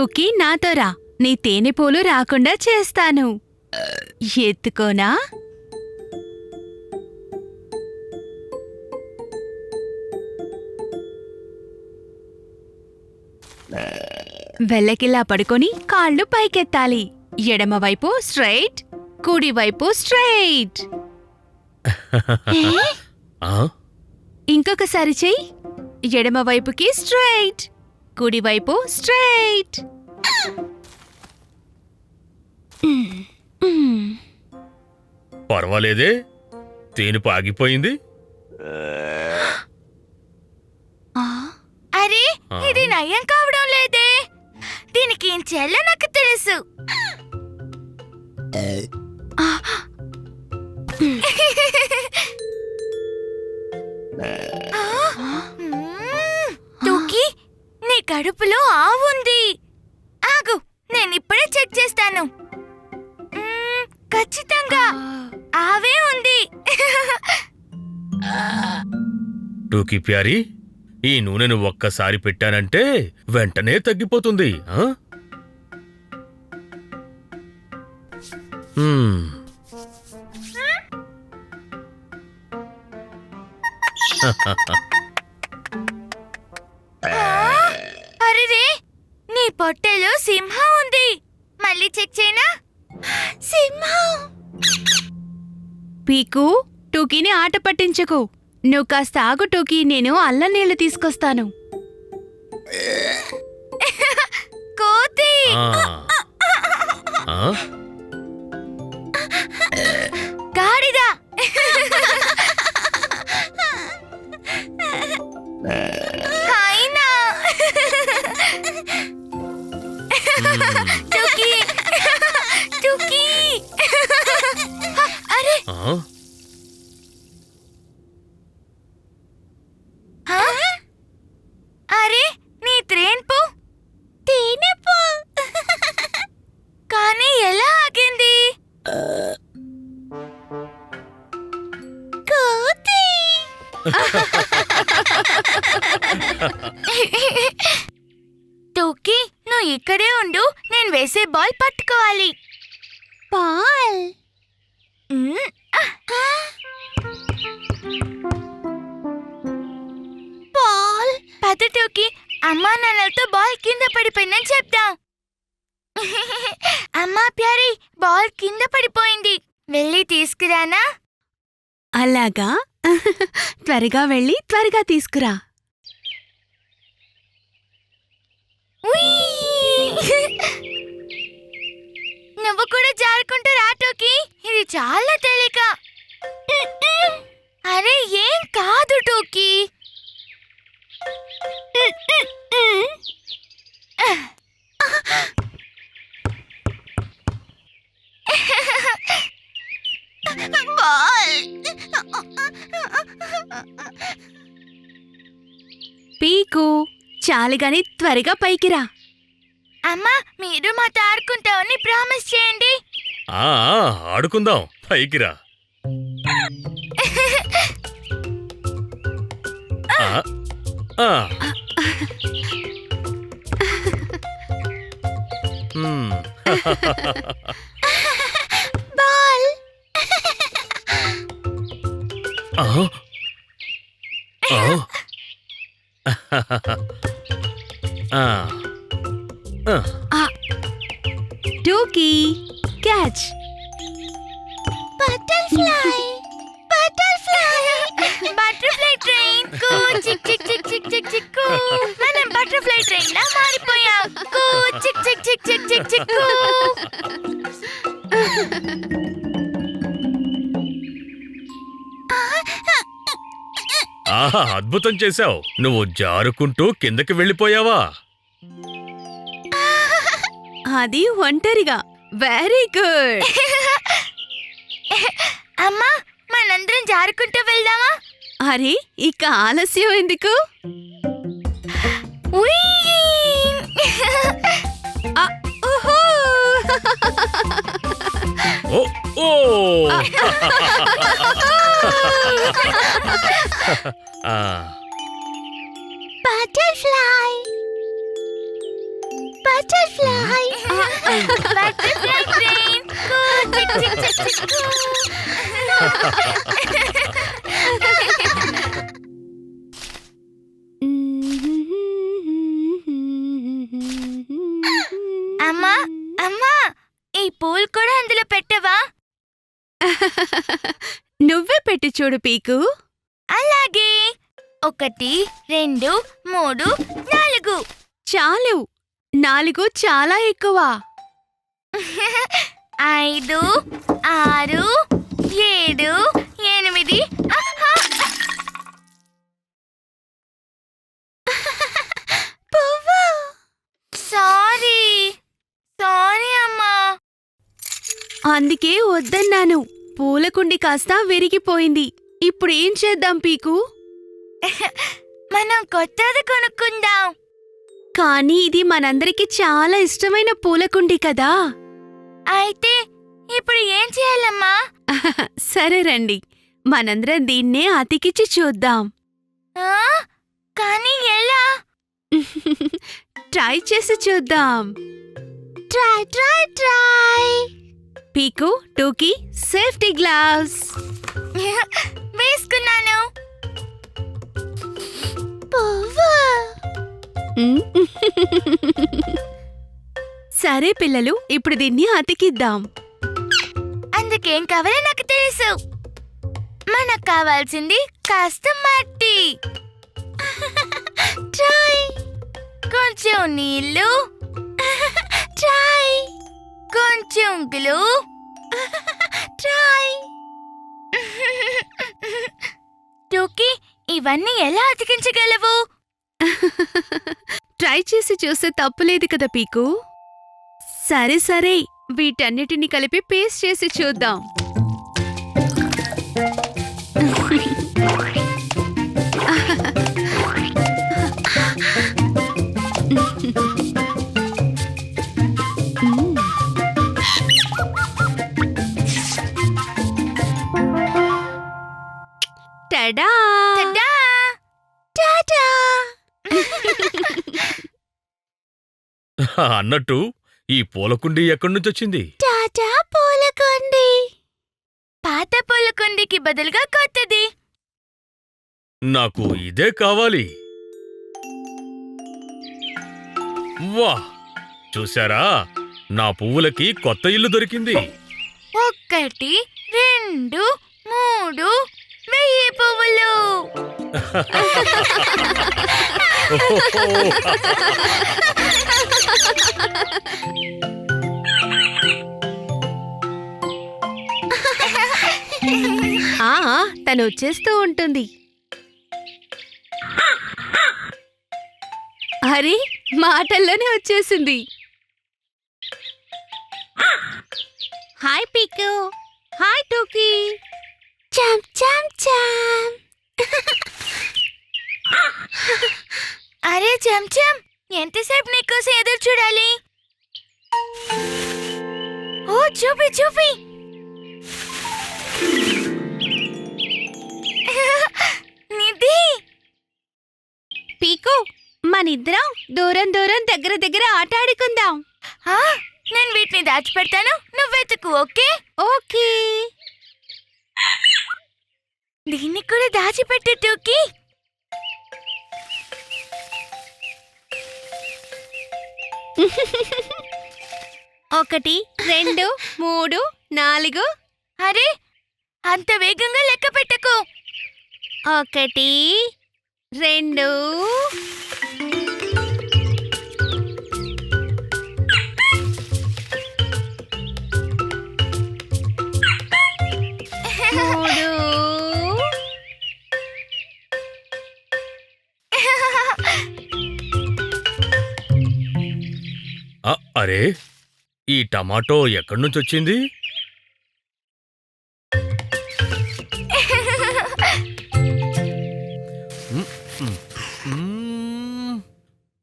టూకీ నాతో రా, నీ తేనెపూలు రాకుండా చేస్తాను. ఎత్తుకోనా? వెల్లకిలా పడుకొని కాళ్ళు పైకెత్తాలి. ఎడమవైపు స్ట్రైట్, కుడివైపు స్ట్రైట్. ఇంకొకసారి చెయ్యి. ఎడమవైపుకి స్ట్రైట్, కుడివైపు స్ట్రైట్. పర్వాలేదే, తేనుపు ఆగిపోయింది. అరే, ఇది నయం కావడం లేదే. దీనికి ఏం చేయాలో నాకు తెలుసు. టూకీ, నీ కడుపులో ఆవుంది. ఆగు, నేనిప్పుడే చెక్ చేస్తాను. ఖచ్చితంగా ఆవే ఉంది. టూకీ ప్యారీ, ఈ నూనెను ఒక్కసారి పెట్టానంటే వెంటనే తగ్గిపోతుంది. అరే, నీ పొట్టెలో సింహం ఉంది. మళ్ళీ చెక్ చేయనా? సింహం. పీకు, టూకీని ఆట పట్టించకు. నువ్వు కాస్త ఆగు టూకీ, నేను అల్లం నీళ్లు తీసుకొస్తాను. కోతి. గాడిద. అయినా టూకీ, టూకీ. అరే, అరే, నీ త్రేన్పు తేనెపు. కానీ ఎలా ఆగింది? కోతి. టూకీ, నువ్వు ఇక్కడే ఉండు. నేను వేసే బాల్ పట్టుకోవాలి. బాల్. బాల్. పద టూకీ, అమ్మా నాన్నలతో బాల్ కింద పడిపోయిందని చెప్దాం. అమ్మా ప్యారీ, బాల్ కింద పడిపోయింది. వెళ్ళి తీసుకురానా? అలాగా? త్వరగా వెళ్ళి త్వరగా తీసుకురా. నువ్వు కూడా జారుకుంటూ రా టూకీ, ఇది చాలా తేలిక. అరే, ఏం కాదు టూకీ. పీకు, చాలుగాని త్వరగా పైకి రా. అమ్మా, మీరు మాతో ఆడుకుంటామని ప్రామిస్ చేయండి. ఆడుకుందాం, పైకి రా. Ball. Tuki, catch. Butterfly. Butterfly. Butterfly train. కూ చిక్ చిక్ చిక్ చిక్ చిక్ చిక్ కూ. మనం బటర్ఫ్లై ట్రైన్ లా మారిపోయాం. కూ చిక్ చిక్ చిక్ చిక్ చిక్ చిక్ కూ. అద్భుతం చేశావు. నువ్వు జారుకుంటూ కిందకి వెళ్ళిపోయావా? అది ఒంటరిగా. Very good. అమ్మా, మనందరం జారుకుంటూ వెళ్దామా? అరే, ఇక ఆలస్యం ఎందుకు? బటర్ఫ్లై. బటర్ఫ్లై బటర్ఫ్లై ట్రైన్ కూ చిక్ చిక్ చిక్ చిక్ కూ. అమ్మా అమ్మా ఈ పూలు కూడా అందులో పెట్టవా? నువ్వే పెట్టి చూడు పీకు. అలాగే 1 2 3 4. చాలు, 4 చాలా ఎక్కువ. 5 6 7 8. సారీ సారీ అమ్మా. అందుకే వద్దన్నాను. పూలకుండి కాస్త విరిగిపోయింది. ఇప్పుడు ఏం చేద్దాం పీకు? మనం కొత్తది కొనుక్కుందాం. కానీ ఇది మనందరికి చాలా ఇష్టమైన పూలకుండి కదా. అయితే ఇప్పుడు ఏం చేయాలమ్మా? సరే రండి, మనందరం దీన్నే అతికిచ్చి చూద్దాం. ఆ? కానీ ఎలా? ట్రై చేసి చూద్దాం. Try try try. Peeku, Tuki, safety gloves. వేసుకున్నాను. సరే పిల్లలు, ఇప్పుడు దీన్ని అతికిద్దాం. అందుకేం కావాలో నాకు తెలుసు. మనకు కావాల్సింది కాస్త మట్టి, ట్రై, కొంచెం నీళ్ళు, ట్రై, కొంచెం గ్లూ, ట్రై. టోకీ, ఇవన్నీ ఎలా అతికించగలవు? ట్రై చేసి చూస్తే తప్పులేదు కదా పీకు. సరే సరే, వీటన్నిటిని కలిపి పేస్ట్ చేసి చూద్దాం. టడా! టడా! టాటా! అన్నట్టు ఈ పూలకుండి ఎక్కడి నుంచి వచ్చింది? టాటా పూలకుండి. పాత పూలకుండికి బదులుగా కొత్తది. నాకు ఇదే కావాలి. వా, చూసారా, నా పువ్వులకి కొత్త ఇల్లు దొరికింది. 1 2 3 1000 పువ్వులు. తను వచ్చేస్తూ ఉంటుంది. అరే, మాటల్లోనే వచ్చేసింది. Hi Peeku, hi Tuki. చామ్ చామ్ చామ్. అరే చెంచం, ఎంతసేపు నీకోసం ఎదురు చూడాలి? ఓ చూపి చూపి. నిధి, పీకు, మనిద్దరం దూరం దూరం దగ్గర దగ్గర ఆట ఆడుకుందాం. నేను వీటిని దాచిపెడతాను, నువ్వెతుకు. ఓకే? ఓకే. దీన్ని కూడా దాచిపెట్టు టోకీ. ఒకటి 2 3 4. అరే, అంత వేగంగా లెక్క పెట్టకు. 1 2. అరే, ఈ టమాటో ఎక్కడి నుంచి వచ్చింది?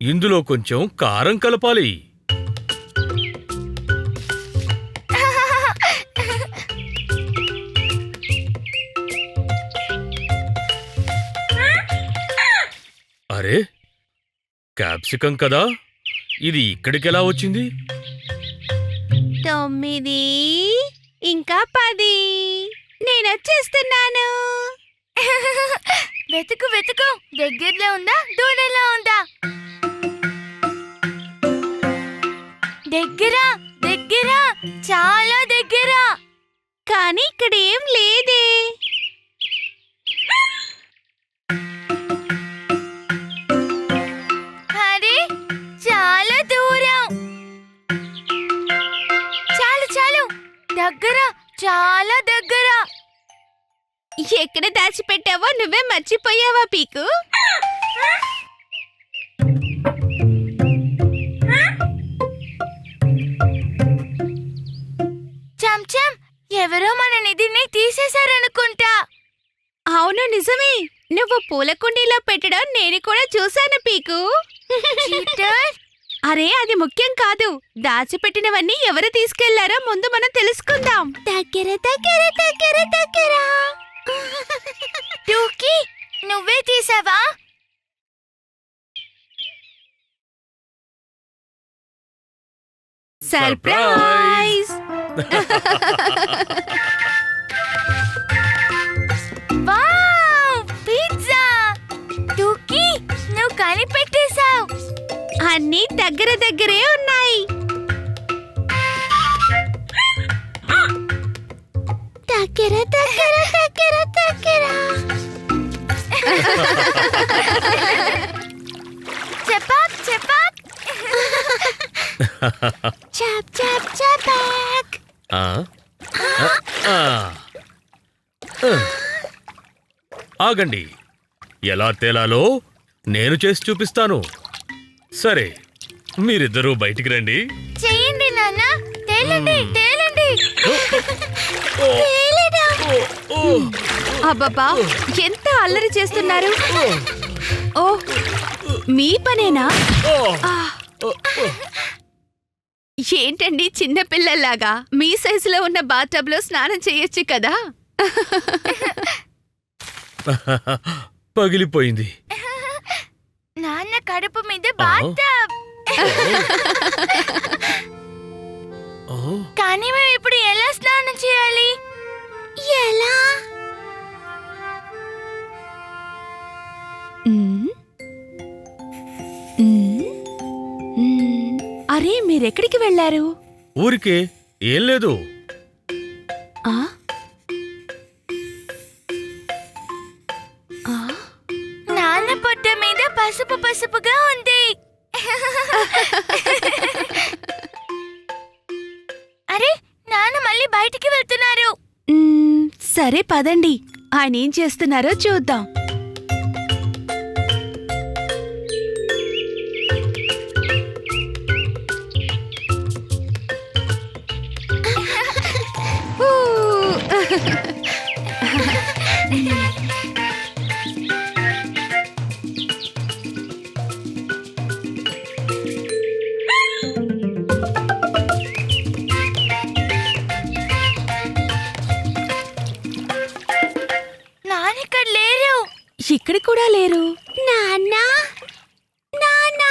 ఇందులో కొంచెం కారం కలపాలి. అరే, క్యాప్సికం కదా, ఇది ఇక్కడికెలా వచ్చింది? 9 ఇంకా 10 నేను వచ్చేస్తున్నాను. వెతుకు వెతుకు, దగ్గరలో ఉందా దూరంలో ఉందా? దగ్గర దగ్గర, చాలా దగ్గర. కానీ ఇక్కడ ఏం లేదే. అరే చాలా దూరం. చాలు చాలు, దగ్గర, చాలా దగ్గర. ఎక్కడ దాచిపెట్టావో నువ్వే మర్చిపోయావా పీకు? చంచం, ఎవరో మన నిధిని తీసేశారనుకుంటా. అవును నిజమే. నువ్వు పూల కుండీలో పెట్టడం నేను కూడా చూశాను పీకు. చీటర్. అరే అది ముఖ్యం కాదు. దాచిపెట్టినవన్నీ ఎవరు తీసుకెళ్లారో ముందు మనం తెలుసుకుందాం. దగ్గర దగ్గర దగ్గర దగ్గర. టూకీ, నువ్వే తీసావా? సర్ప్రైజ్! Wow, pizza! టూకీ, నువ్వు కనిపెట్టేశావు. అన్నీ దగ్గర దగ్గరే ఉన్నాయి. దగ్గర దగ్గర దగ్గర దగ్గర. చపాక్ చపాక్. చాప్ చాప్ చపాక్. ఆ? ఆ. ఆ. ఆగండి, ఎలా తేలాలో నేను చేసి చూపిస్తాను. సరే, మీరిద్దరూ బయటికి రండి. చెయ్యండి నాన్న, తేలండి తేలండి. అబ్బబ్బా, ఎంత అల్లరి చేస్తున్నారు. ఓ, మీ పనేనా? ఆ. ఏంటండి చిన్న పిల్లల్లాగా మీ సైజులో ఉన్న బాత్టబ్ లో స్నానం చేయొచ్చు కదా. పగిలిపోయింది. నాన్న కడుపు మీద బాత్టబ్. కానీ మేము ఇప్పుడు ఎలా స్నానం చేయాలి? ఎలా? అరే మీరెక్కడికి వెళ్లారు? ఊరికే, ఏం లేదు. ఆ? ఆ? నాన్న పొట్ట మీద పసుపు పసుపుగా ఉంది. అరే, నాన్న మళ్ళీ బయటికి వెళ్తున్నారు. సరే పదండి, ఆయన ఏం చేస్తున్నారో చూద్దాం. నాన్న ఇక్కడ లేరు. ఇక్కడ కూడా లేరు. నాన్న నాన్న.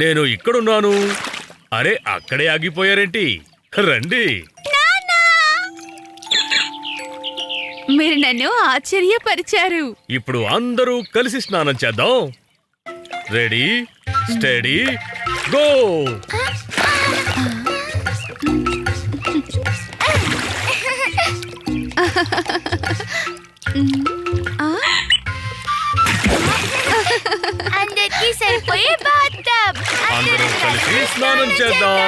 నేను ఇక్కడున్నాను. అరే, అక్కడే ఆగిపోయారేంటి? రండి. మీరు నన్ను ఆశ్చర్యపరిచారు. ఇప్పుడు అందరూ కలిసి స్నానం చేద్దాం. Ready, study, go! అందరికీ సరిపోయే బాత్టబ్. అందరూ కలిసి స్నానం చేద్దాం.